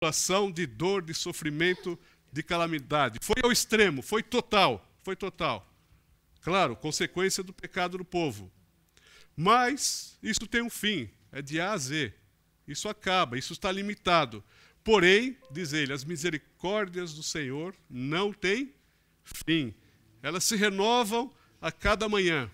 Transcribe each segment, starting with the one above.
tribulação, de dor, de sofrimento, de calamidade. Foi ao extremo, foi total, foi total. Claro, consequência do pecado do povo. Mas isso tem um fim, é de A a Z. Isso acaba, isso está limitado. Porém, diz ele, as misericórdias do Senhor não têm fim. Elas se renovam a cada manhã.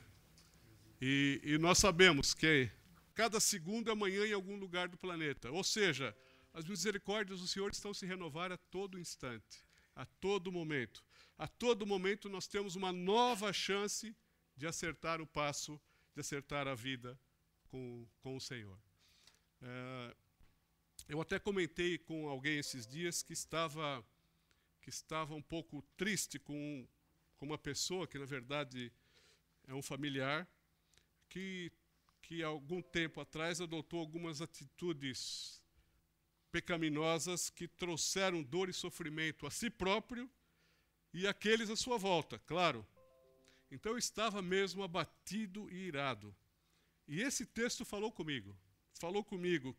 E nós sabemos que cada segunda manhã em algum lugar do planeta. Ou seja, as misericórdias do Senhor estão se renovar a todo instante, a todo momento. A todo momento nós temos uma nova chance de acertar o passo, de acertar a vida com o Senhor. Eu até comentei com alguém esses dias que estava um pouco triste com uma pessoa que, na verdade, é um familiar, que há algum tempo atrás adotou algumas atitudes pecaminosas que trouxeram dor e sofrimento a si próprio e àqueles à sua volta, claro. Então eu estava mesmo abatido e irado. E esse texto falou comigo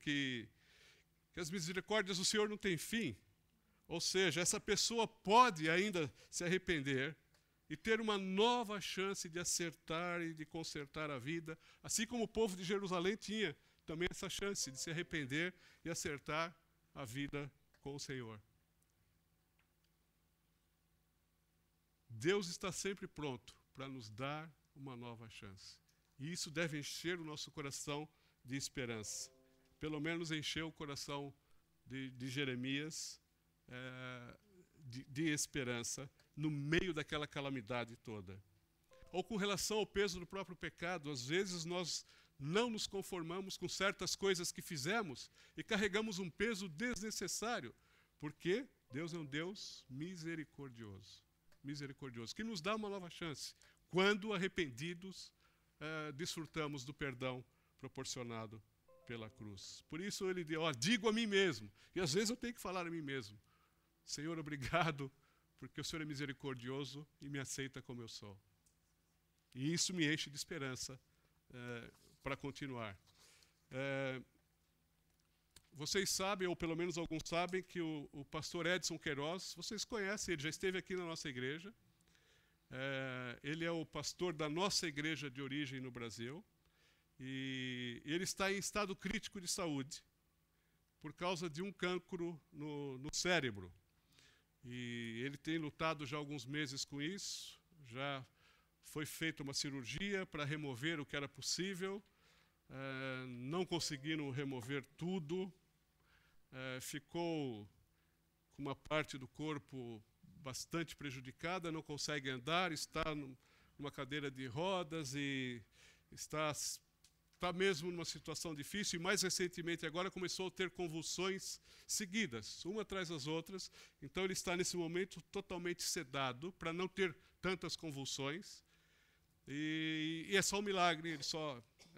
que as misericórdias do Senhor não têm fim. Ou seja, essa pessoa pode ainda se arrepender e ter uma nova chance de acertar e de consertar a vida, assim como o povo de Jerusalém tinha também essa chance de se arrepender e acertar a vida com o Senhor. Deus está sempre pronto para nos dar uma nova chance. E isso deve encher o nosso coração de esperança. Pelo menos encher o coração de Jeremias de esperança no meio daquela calamidade toda. Ou com relação ao peso do próprio pecado, às vezes nós não nos conformamos com certas coisas que fizemos e carregamos um peso desnecessário, porque Deus é um Deus misericordioso, que nos dá uma nova chance, quando arrependidos desfrutamos do perdão proporcionado pela cruz. Por isso ele diz, digo a mim mesmo, e às vezes eu tenho que falar a mim mesmo, Senhor, obrigado, porque o Senhor é misericordioso e me aceita como eu sou. E isso me enche de esperança para continuar. Vocês sabem, ou pelo menos alguns sabem, que o pastor Edson Queiroz, vocês conhecem, ele já esteve aqui na nossa igreja. Ele é o pastor da nossa igreja de origem no Brasil. E ele está em estado crítico de saúde por causa de um cancro no cérebro. E ele tem lutado já há alguns meses com isso. Já foi feita uma cirurgia para remover o que era possível. Não conseguiram remover tudo. Ficou com uma parte do corpo bastante prejudicada, não consegue andar, está numa cadeira de rodas e está mesmo numa situação difícil, e mais recentemente agora começou a ter convulsões seguidas, uma atrás das outras. Então ele está nesse momento totalmente sedado para não ter tantas convulsões. E é só um milagre, é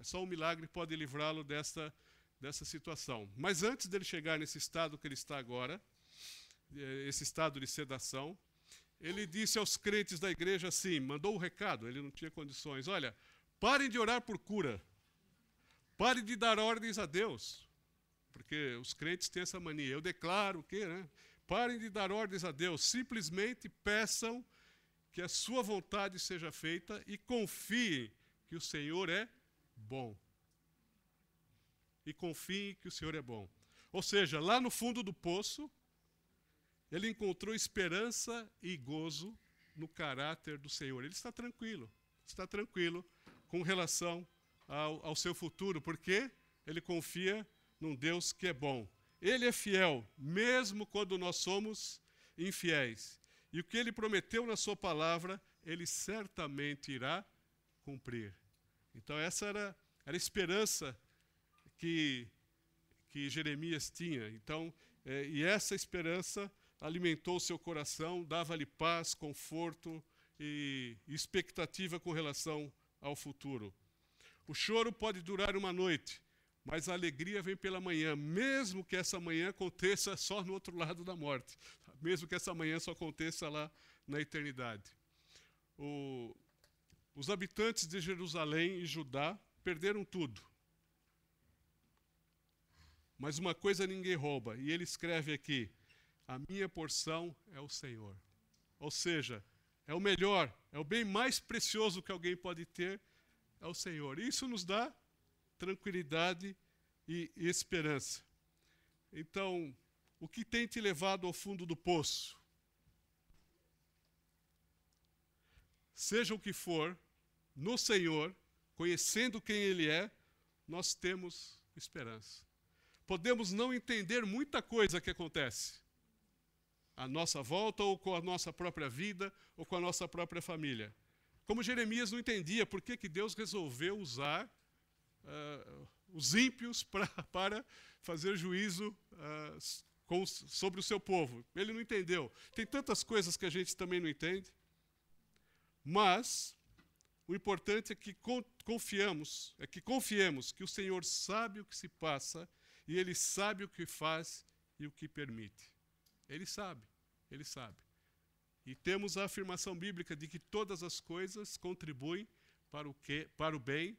só um milagre que pode livrá-lo dessa situação. Mas antes dele chegar nesse estado que ele está agora, esse estado de sedação, ele disse aos crentes da igreja assim, mandou um recado, ele não tinha condições, olha, parem de orar por cura. Pare de dar ordens a Deus, porque os crentes têm essa mania. Eu declaro que, parem de dar ordens a Deus, simplesmente peçam que a sua vontade seja feita e confiem que o Senhor é bom. E confiem que o Senhor é bom. Ou seja, lá no fundo do poço, ele encontrou esperança e gozo no caráter do Senhor. Ele está tranquilo com relação ao seu futuro, porque ele confia num Deus que é bom. Ele é fiel, mesmo quando nós somos infiéis. E o que ele prometeu na sua palavra, ele certamente irá cumprir. Então essa era a esperança que Jeremias tinha. Então, e essa esperança alimentou o seu coração, dava-lhe paz, conforto e expectativa com relação ao futuro. O choro pode durar uma noite, mas a alegria vem pela manhã, mesmo que essa manhã aconteça só no outro lado da morte, mesmo que essa manhã só aconteça lá na eternidade. Os habitantes de Jerusalém e Judá perderam tudo. Mas uma coisa ninguém rouba. E ele escreve aqui: a minha porção é o Senhor. Ou seja, é o melhor, é o bem mais precioso que alguém pode ter, é o Senhor. E isso nos dá tranquilidade e esperança. Então, o que tem te levado ao fundo do poço? Seja o que for, no Senhor, conhecendo quem Ele é, nós temos esperança. Podemos não entender muita coisa que acontece à nossa volta, ou com a nossa própria vida, ou com a nossa própria família. Como Jeremias não entendia por que Deus resolveu usar os ímpios para fazer juízo sobre o seu povo. Ele não entendeu. Tem tantas coisas que a gente também não entende, mas o importante é que confiemos que o Senhor sabe o que se passa e Ele sabe o que faz e o que permite. Ele sabe, Ele sabe. E temos a afirmação bíblica de que todas as coisas contribuem para o bem.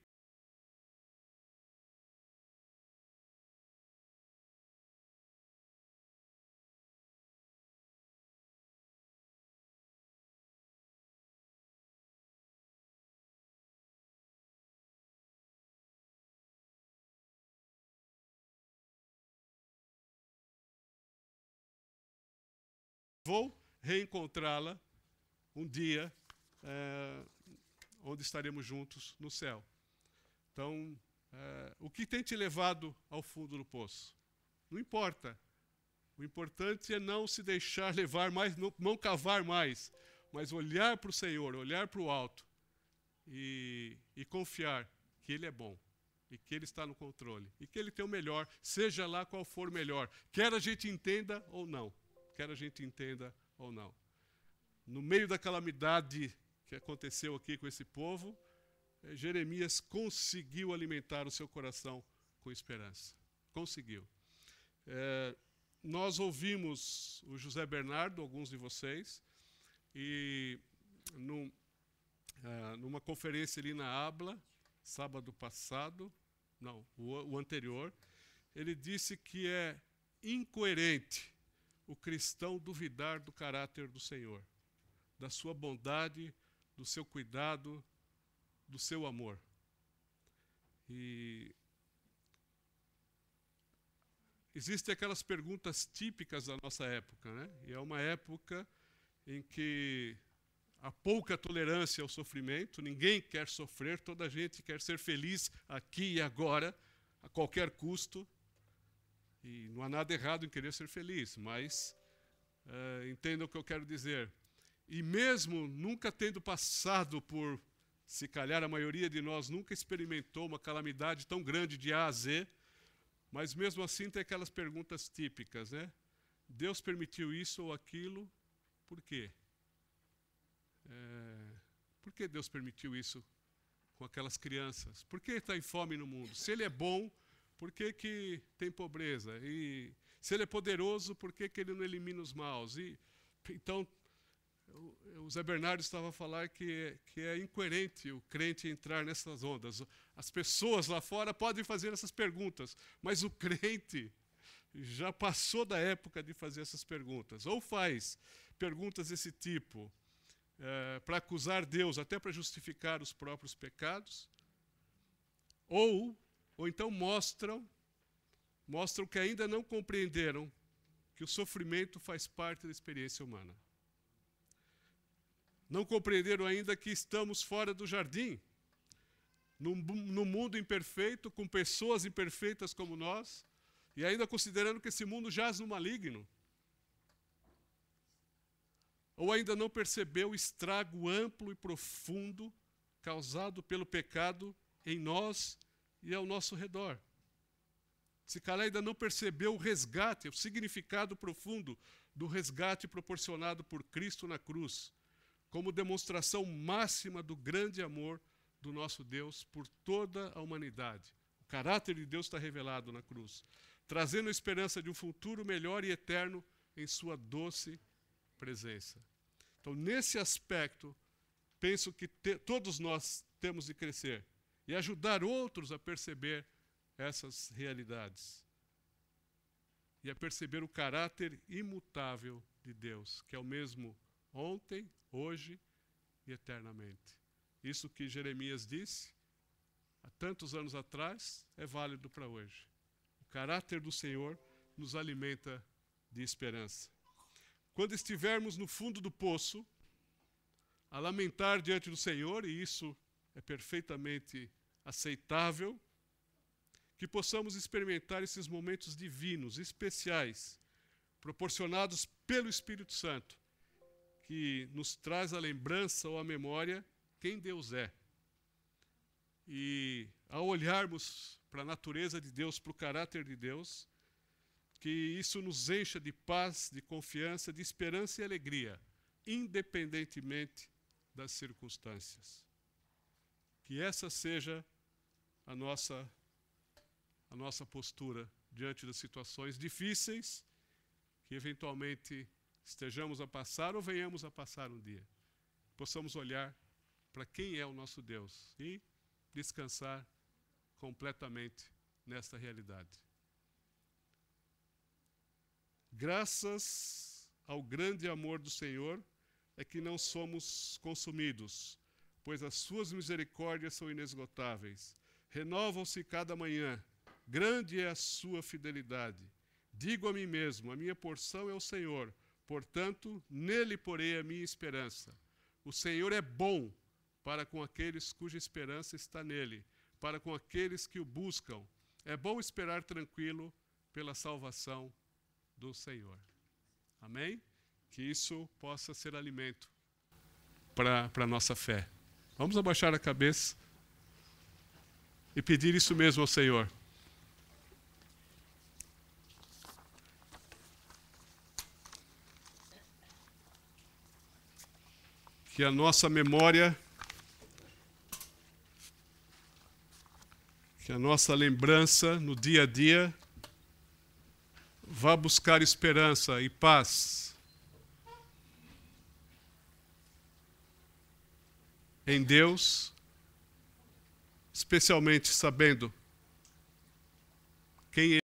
Vou reencontrá-la um dia, onde estaremos juntos no céu. Então, o que tem te levado ao fundo do poço? Não importa. O importante é não se deixar levar mais, não cavar mais, mas olhar para o Senhor, olhar para o alto e confiar que Ele é bom e que Ele está no controle e que Ele tem o melhor, seja lá qual for o melhor, quer a gente entenda ou não. Quer a gente entenda ou não. No meio da calamidade que aconteceu aqui com esse povo, Jeremias conseguiu alimentar o seu coração com esperança. Conseguiu. Nós ouvimos o José Bernardo, alguns de vocês, e numa conferência ali na Abla, sábado passado, não, o anterior, ele disse que é incoerente o cristão duvidar do caráter do Senhor, da sua bondade, do seu cuidado, do seu amor. E existem aquelas perguntas típicas da nossa época, né? E é uma época em que há pouca tolerância ao sofrimento, ninguém quer sofrer, toda a gente quer ser feliz aqui e agora, a qualquer custo. E não há nada errado em querer ser feliz, mas entendam o que eu quero dizer. E mesmo nunca tendo passado por, se calhar a maioria de nós nunca experimentou uma calamidade tão grande de A a Z, mas mesmo assim tem aquelas perguntas típicas, né? Deus permitiu isso ou aquilo, por quê? Por que Deus permitiu isso com aquelas crianças? Por que está em fome no mundo? Se Ele é bom, por que tem pobreza? E se Ele é poderoso, por que Ele não elimina os maus? E, então, o Zé Bernardo estava a falar que é incoerente o crente entrar nessas ondas. As pessoas lá fora podem fazer essas perguntas, mas o crente já passou da época de fazer essas perguntas. Ou faz perguntas desse tipo para acusar Deus, até para justificar os próprios pecados, ou então mostram que ainda não compreenderam que o sofrimento faz parte da experiência humana. Não compreenderam ainda que estamos fora do jardim, num mundo imperfeito, com pessoas imperfeitas como nós, e ainda considerando que esse mundo jaz no maligno. Ou ainda não percebeu o estrago amplo e profundo causado pelo pecado em nós e ao nosso redor. Se calhar ainda não percebeu o resgate, o significado profundo do resgate proporcionado por Cristo na cruz, como demonstração máxima do grande amor do nosso Deus por toda a humanidade. O caráter de Deus está revelado na cruz, trazendo a esperança de um futuro melhor e eterno em sua doce presença. Então, nesse aspecto, penso que todos nós temos de crescer e ajudar outros a perceber essas realidades. e a perceber o caráter imutável de Deus, que é o mesmo ontem, hoje e eternamente. Isso que Jeremias disse há tantos anos atrás é válido para hoje. O caráter do Senhor nos alimenta de esperança. Quando estivermos no fundo do poço, a lamentar diante do Senhor, e isso é perfeitamente aceitável, que possamos experimentar esses momentos divinos, especiais, proporcionados pelo Espírito Santo, que nos traz a lembrança ou a memória quem Deus é. E ao olharmos para a natureza de Deus, para o caráter de Deus, que isso nos encha de paz, de confiança, de esperança e alegria, independentemente das circunstâncias. Que essa seja a nossa postura diante das situações difíceis que eventualmente estejamos a passar ou venhamos a passar um dia. Possamos olhar para quem é o nosso Deus e descansar completamente nesta realidade. Graças ao grande amor do Senhor é que não somos consumidos, pois as suas misericórdias são inesgotáveis. Renovam-se cada manhã. Grande é a sua fidelidade. Digo a mim mesmo, a minha porção é o Senhor, portanto, nele porei a minha esperança. O Senhor é bom para com aqueles cuja esperança está nele, para com aqueles que o buscam. É bom esperar tranquilo pela salvação do Senhor. Amém? Que isso possa ser alimento para a nossa fé. Vamos abaixar a cabeça e pedir isso mesmo ao Senhor. Que a nossa memória, que a nossa lembrança no dia a dia vá buscar esperança e paz em Deus, especialmente sabendo quem Ele